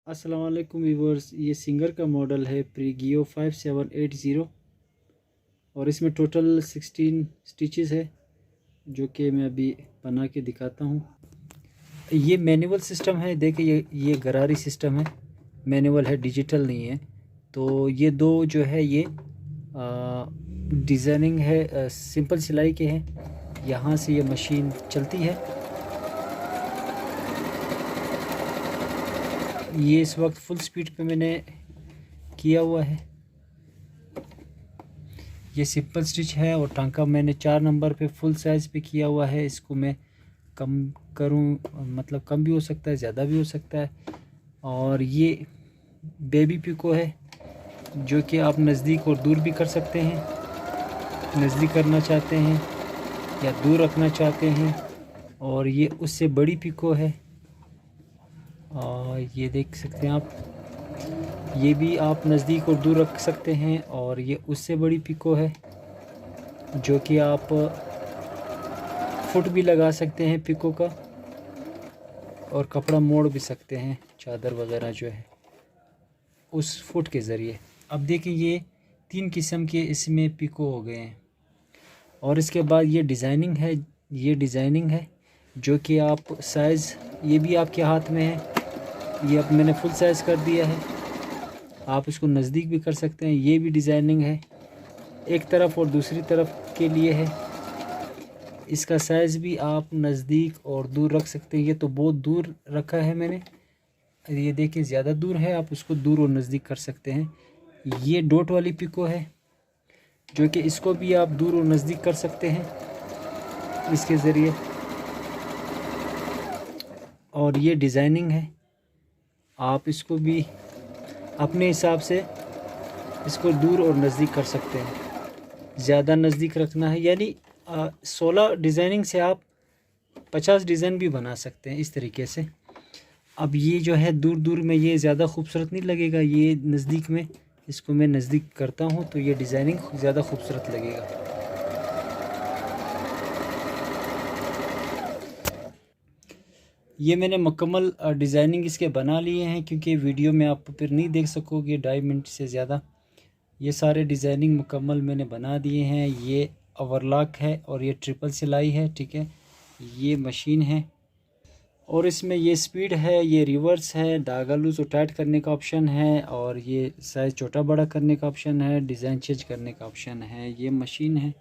अस्सलाम वालेकुम व्यूवर्स, ये सिंगर का मॉडल है प्रीगियो 5780 और इसमें टोटल 16 स्टिचेस है जो कि मैं अभी बना के दिखाता हूँ। ये मैनुअल सिस्टम है, देखिए ये गरारी सिस्टम है, मैनुअल है, डिजिटल नहीं है। तो ये दो जो है ये डिज़ाइनिंग है, सिंपल सिलाई के हैं। यहाँ से ये मशीन चलती है। ये इस वक्त फुल स्पीड पे मैंने किया हुआ है। ये सिंपल स्टिच है और टांका मैंने 4 नंबर पे फुल साइज़ पे किया हुआ है। इसको मैं कम करूं, मतलब कम भी हो सकता है, ज़्यादा भी हो सकता है। और ये बेबी पिको है जो कि आप नज़दीक और दूर भी कर सकते हैं। नज़दीक करना चाहते हैं या दूर रखना चाहते हैं। और ये उससे बड़ी पिको है और ये देख सकते हैं आप, ये भी आप नज़दीक और दूर रख सकते हैं। और ये उससे बड़ी पिको है जो कि आप फुट भी लगा सकते हैं पिको का, और कपड़ा मोड़ भी सकते हैं, चादर वगैरह जो है उस फुट के ज़रिए। अब देखिए ये 3 किस्म के इसमें पिको हो गए हैं। और इसके बाद ये डिज़ाइनिंग है, ये डिज़ाइनिंग है जो कि आप साइज़, ये भी आपके हाथ में है। ये अब मैंने फुल साइज़ कर दिया है, आप इसको नज़दीक भी कर सकते हैं। ये भी डिज़ाइनिंग है, एक तरफ और दूसरी तरफ के लिए है। इसका साइज़ भी आप नज़दीक और दूर रख सकते हैं। ये तो बहुत दूर रखा है मैंने, ये देखिए ज़्यादा दूर है, आप उसको दूर और नज़दीक कर सकते हैं। ये डॉट वाली पिको है जो कि इसको भी आप दूर और नज़दीक कर सकते हैं इसके ज़रिए। और ये डिज़ाइनिंग है, आप इसको भी अपने हिसाब से इसको दूर और नज़दीक कर सकते हैं। ज़्यादा नज़दीक रखना है, यानी 16 डिज़ाइनिंग से आप 50 डिज़ाइन भी बना सकते हैं इस तरीके से। अब ये जो है दूर दूर में ये ज़्यादा खूबसूरत नहीं लगेगा, ये नज़दीक में इसको मैं नज़दीक करता हूँ तो ये डिज़ाइनिंग ज़्यादा खूबसूरत लगेगा। ये मैंने मुकम्मल डिज़ाइनिंग इसके बना लिए हैं, क्योंकि वीडियो में आप फिर नहीं देख सकोगे 2.5 मिनट से ज़्यादा। ये सारे डिज़ाइनिंग मुकम्मल मैंने बना दिए हैं। ये ओवरलॉक है और ये ट्रिपल सिलाई है, ठीक है। ये मशीन है और इसमें ये स्पीड है, ये रिवर्स है, धागा लूज़ और टाइट करने का ऑप्शन है, और ये साइज़ छोटा बड़ा करने का ऑप्शन है, डिज़ाइन चेंज करने का ऑप्शन है। ये मशीन है।